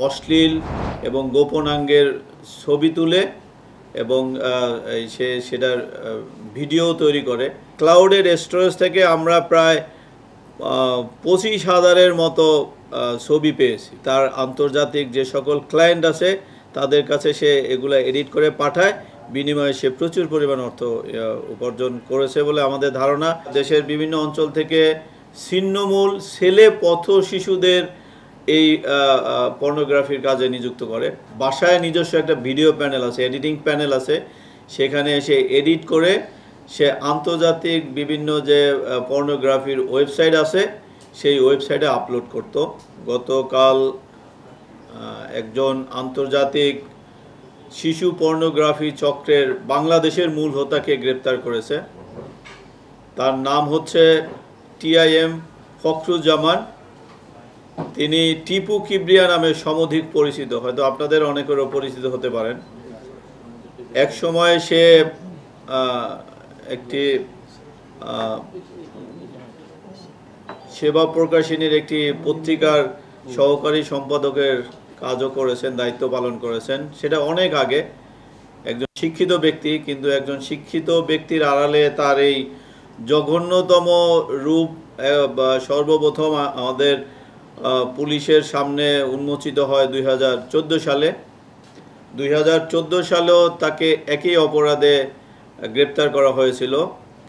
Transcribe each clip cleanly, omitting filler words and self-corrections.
অশ্লীল এবং গোপনাঙ্গের ছবি তুলে এবং সেটার ভিডিও তৈরি করে। ক্লাউডের স্টোরেজ থেকে আমরা প্রায় 25,000-এর মতো ছবি পেয়েছি। তার আন্তর্জাতিক যে সকল ক্লায়েন্ট আছে তাদের কাছে সে এগুলা এডিট করে পাঠায়, বিনিময়ে সে প্রচুর পরিমাণ অর্থ উপার্জন করেছে বলে আমাদের ধারণা। দেশের বিভিন্ন অঞ্চল থেকে ছিন্নমূল ছেলে পথ শিশুদের এই পর্নোগ্রাফির কাজে নিযুক্ত করে। বাসায় নিজস্ব একটা ভিডিও প্যানেল আছে, এডিটিং প্যানেল আছে, সেখানে সে এডিট করে সে আন্তর্জাতিক বিভিন্ন যে পর্নোগ্রাফির ওয়েবসাইট আছে সেই ওয়েবসাইটে আপলোড করত। গতকাল একজন আন্তর্জাতিক শিশু পর্নোগ্রাফি চক্রের বাংলাদেশের মূল হোতাকে গ্রেপ্তার করেছে। তার নাম হচ্ছে TIM ফখরুজ্জামান। তিনি টিপু কিবরিয়া নামে সমধিক পরিচিত, হয়তো আপনাদের অনেকেরও পরিচিত হতে পারেন। এক সময় সে একটি সেবা প্রকাশনীর একটি পত্রিকার সহকারী সম্পাদকের কাজও করেছেন, দায়িত্ব পালন করেছেন। সেটা অনেক আগে। একজন শিক্ষিত ব্যক্তি, কিন্তু একজন শিক্ষিত ব্যক্তির আড়ালে তার এই জঘন্যতম রূপ সর্বপ্রথম আমাদের পুলিশের সামনে উন্মোচিত হয় 2014 সালে। 2014 সালেও তাকে একই অপরাধে গ্রেপ্তার করা হয়েছিল,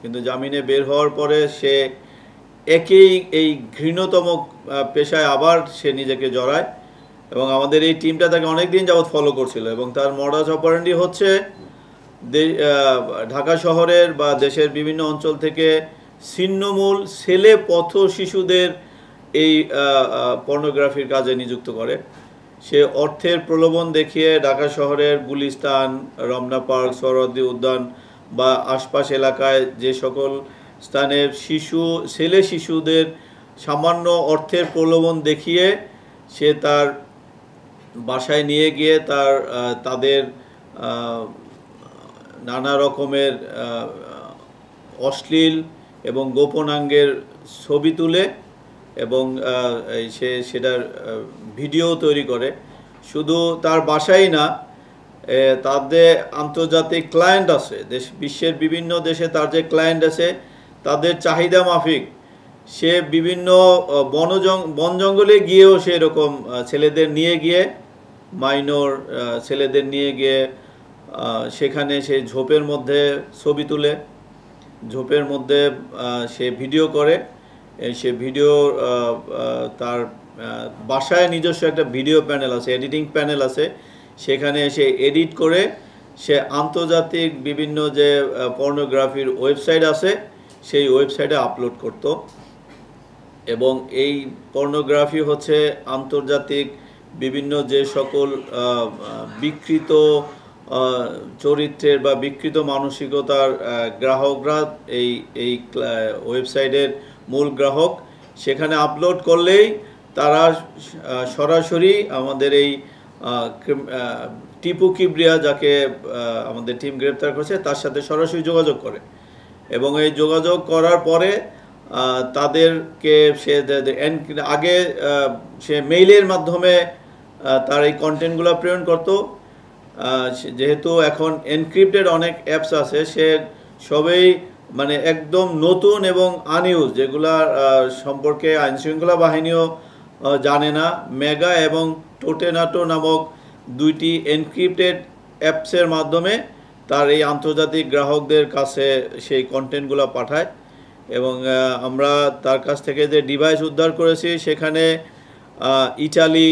কিন্তু জামিনে বের হওয়ার পরে সে এই ঘৃণ্যতম পেশায় আবার সে নিজেকে জড়ায় এবং আমাদের এই টিমটা তাকে অনেক দিন যাবৎ ফলো করছিল। এবং তার মডাস অপারেন্ডি হচ্ছে ঢাকা শহরের বা দেশের বিভিন্ন অঞ্চল থেকে ছিন্নমূল ছেলে পথ শিশুদের এই পর্নোগ্রাফির কাজে নিযুক্ত করে। সে অর্থের প্রলোভন দেখিয়ে ঢাকা শহরের গুলিস্তান, রমনা পার্ক, সোহরাওয়ার্দী উদ্যান বা আশপাশ এলাকায় যে সকল স্থানে ছেলে শিশুদের সামান্য অর্থের প্রলোভন দেখিয়ে সে তার বাসায় নিয়ে গিয়ে তাদের নানা রকমের অশ্লীল এবং গোপনাঙ্গের ছবি তুলে এবং সেটার ভিডিও তৈরি করে। শুধু তার বাসায় না, তাদের আন্তর্জাতিক ক্লায়েন্ট আছে, বিশ্বের বিভিন্ন দেশে তার যে ক্লায়েন্ট আছে তাদের চাহিদা মাফিক সে বিভিন্ন বন জঙ্গলে গিয়েও সে এরকম ছেলেদের নিয়ে গিয়ে, মাইনর ছেলেদের নিয়ে গিয়ে সেখানে সে ঝোপের মধ্যে ছবি তুলে, ঝোপের মধ্যে সে ভিডিও করে। সে ভিডিও তার বাসায় নিজস্ব একটা ভিডিও প্যানেল আছে, এডিটিং প্যানেল আছে, সেখানে সে এডিট করে সে আন্তর্জাতিক বিভিন্ন যে পর্নোগ্রাফির ওয়েবসাইট আছে সেই ওয়েবসাইটে আপলোড করত। এবং এই পর্নোগ্রাফি হচ্ছে আন্তর্জাতিক বিভিন্ন যে সকল বিকৃত চরিত্রের বা বিকৃত মানসিকতার গ্রাহকরা এই ওয়েবসাইটের মূল গ্রাহক, সেখানে আপলোড করলেই তারা সরাসরি আমাদের এই টিপু কিবরিয়া, যাকে আমাদের টিম গ্রেপ্তার করেছে, তার সাথে সরাসরি যোগাযোগ করে এবং এই যোগাযোগ করার পরে তাদেরকে আগে সে মেইলের মাধ্যমে তার এই কন্টেন্টগুলো প্রেরণ করত। যেহেতু এখন এনক্রিপ্টেড অনেক অ্যাপস আছে, সে সবেই মানে একদম নতুন এবং আনইউজ, যেগুলা সম্পর্কে আইনশৃঙ্খলা বাহিনীও জানে না। মেগা এবং টোটেনাটো নামক দুইটি এনক্রিপ্টেড অ্যাপসের মাধ্যমে তার এই আন্তর্জাতিক গ্রাহকদের কাছে সেই কন্টেন্টগুলো পাঠায়। এবং আমরা তার কাছ থেকে যে ডিভাইস উদ্ধার করেছি সেখানে ইটালি,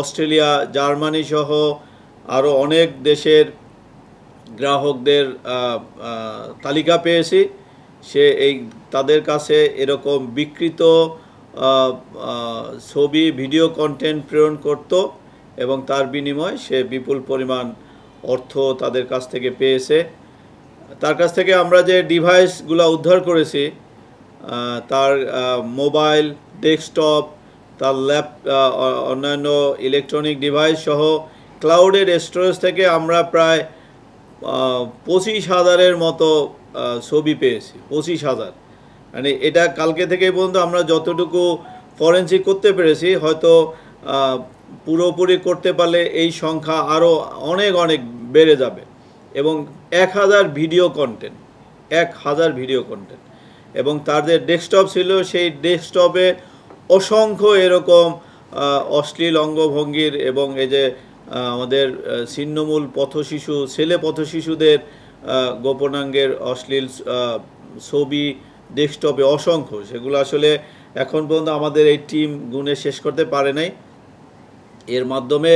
অস্ট্রেলিয়া, জার্মানি সহ আরও অনেক দেশের গ্রাহকদের তালিকা পেয়েছি। সে তাদের কাছে এরকম বিকৃত ছবি, ভিডিও কন্টেন্ট প্রেরণ করত এবং তার বিনিময়ে সে বিপুল পরিমাণ অর্থ তাদের কাছ থেকে পেয়েছে। তার কাছ থেকে আমরা যে ডিভাইসগুলো উদ্ধার করেছি, তার মোবাইল, ডেস্কটপ, তার অন্যান্য ইলেকট্রনিক ডিভাইস সহ ক্লাউডের স্টোরেজ থেকে আমরা প্রায় 25,000-এর মতো ছবি পেয়েছি। 25,000, মানে এটা কালকে থেকে পর্যন্ত আমরা যতটুকু ফরেনসিক করতে পেরেছি, হয়তো পুরোপুরি করতে পারলে এই সংখ্যা আরও অনেক অনেক বেড়ে যাবে। এবং 1000 ভিডিও কন্টেন্ট, 1000 ভিডিও কন্টেন্ট, এবং তাদের ডেস্কটপ ছিল, সেই ডেস্কটপে অসংখ্য এরকম অশ্লীল অঙ্গভঙ্গির এবং এই যে আমাদের ছিন্নমূল পথশিশু, ছেলে পথশিশুদের গোপনাঙ্গের অশ্লীল ছবি ডেস্কটপে অসংখ্য। সেগুলো আসলে এখন পর্যন্ত আমাদের এই টিম গুণে শেষ করতে পারে নাই। এর মাধ্যমে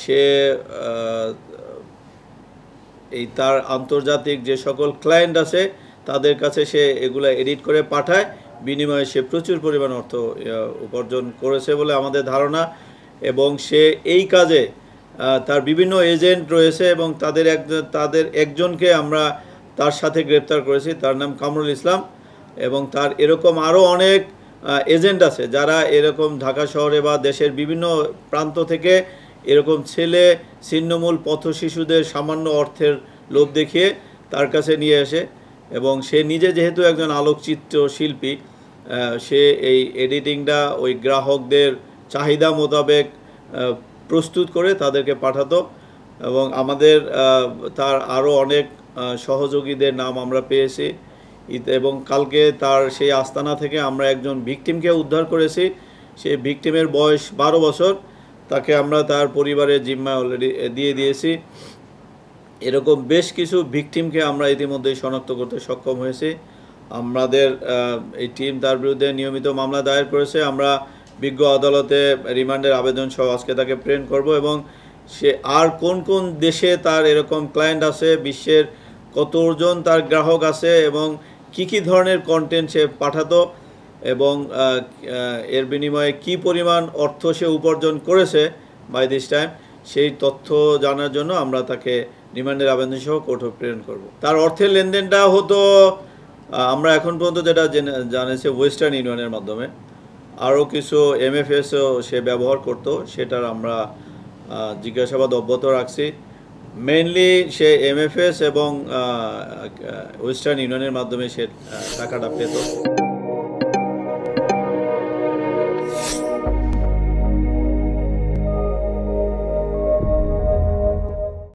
সে এই তার আন্তর্জাতিক যে সকল ক্লায়েন্ট আছে তাদের কাছে সে এগুলো এডিট করে পাঠায়, বিনিময়ে সে প্রচুর পরিমাণ অর্থ উপার্জন করেছে বলে আমাদের ধারণা। এবং সে এই কাজে তার বিভিন্ন এজেন্ট রয়েছে এবং তাদের একজনকে আমরা তার সাথে গ্রেপ্তার করেছি, তার নাম কামরুল ইসলাম। এবং তার এরকম আরও অনেক এজেন্ট আছে যারা এরকম ঢাকা শহরে বা দেশের বিভিন্ন প্রান্ত থেকে এরকম ছেলে ছিন্নমূল পথশিশুদের সামান্য অর্থের লোভ দেখিয়ে তার কাছে নিয়ে আসে। এবং সে নিজে যেহেতু একজন আলোকচিত্র শিল্পী, সে এই এডিটিংটা ওই গ্রাহকদের চাহিদা মোতাবেক প্রস্তুত করে তাদেরকে পাঠাতো। এবং আমাদের তার আরও অনেক সহযোগীদের নাম আমরা পেয়েছি। এবং কালকে তার সেই আস্তানা থেকে আমরা একজন ভিকটিমকে উদ্ধার করেছি। সেই ভিকটিমের বয়স 12 বছর। তাকে আমরা তার পরিবারের জিম্মায় অলরেডি দিয়ে দিয়েছি। এরকম বেশ কিছু ভিকটিমকে আমরা ইতিমধ্যেই শনাক্ত করতে সক্ষম হয়েছি। আমাদের এই টিম তার বিরুদ্ধে নিয়মিত মামলা দায়ের করেছে। আমরা বিজ্ঞ আদালতে রিমান্ডের আবেদন সহ আজকে তাকে প্রেরণ করব। এবং সে আর কোন কোন দেশে তার এরকম ক্লায়েন্ট আছে, বিশ্বের কতজন তার গ্রাহক আছে, এবং কি কি ধরনের কন্টেন্ট সে পাঠাতো, এবং এর বিনিময়ে কি পরিমাণ অর্থ সে উপার্জন করেছে বাই দিস টাইম, সেই তথ্য জানার জন্য আমরা তাকে রিমান্ডের আবেদন সহ কোর্টে প্রেরণ করব। তার অর্থের লেনদেনটা হতো আমরা এখন পর্যন্ত যেটা জানেছি ওয়েস্টার্ন ইউনিয়নের মাধ্যমে। আরও কিছু MFSও সে ব্যবহার করত, সেটার আমরা জিজ্ঞাসাবাদ অব্যাহত রাখছি। মেইনলি সে MFS এবং ওয়েস্টার্ন ইউনিয়নের মাধ্যমে সে টাকাটা পেত।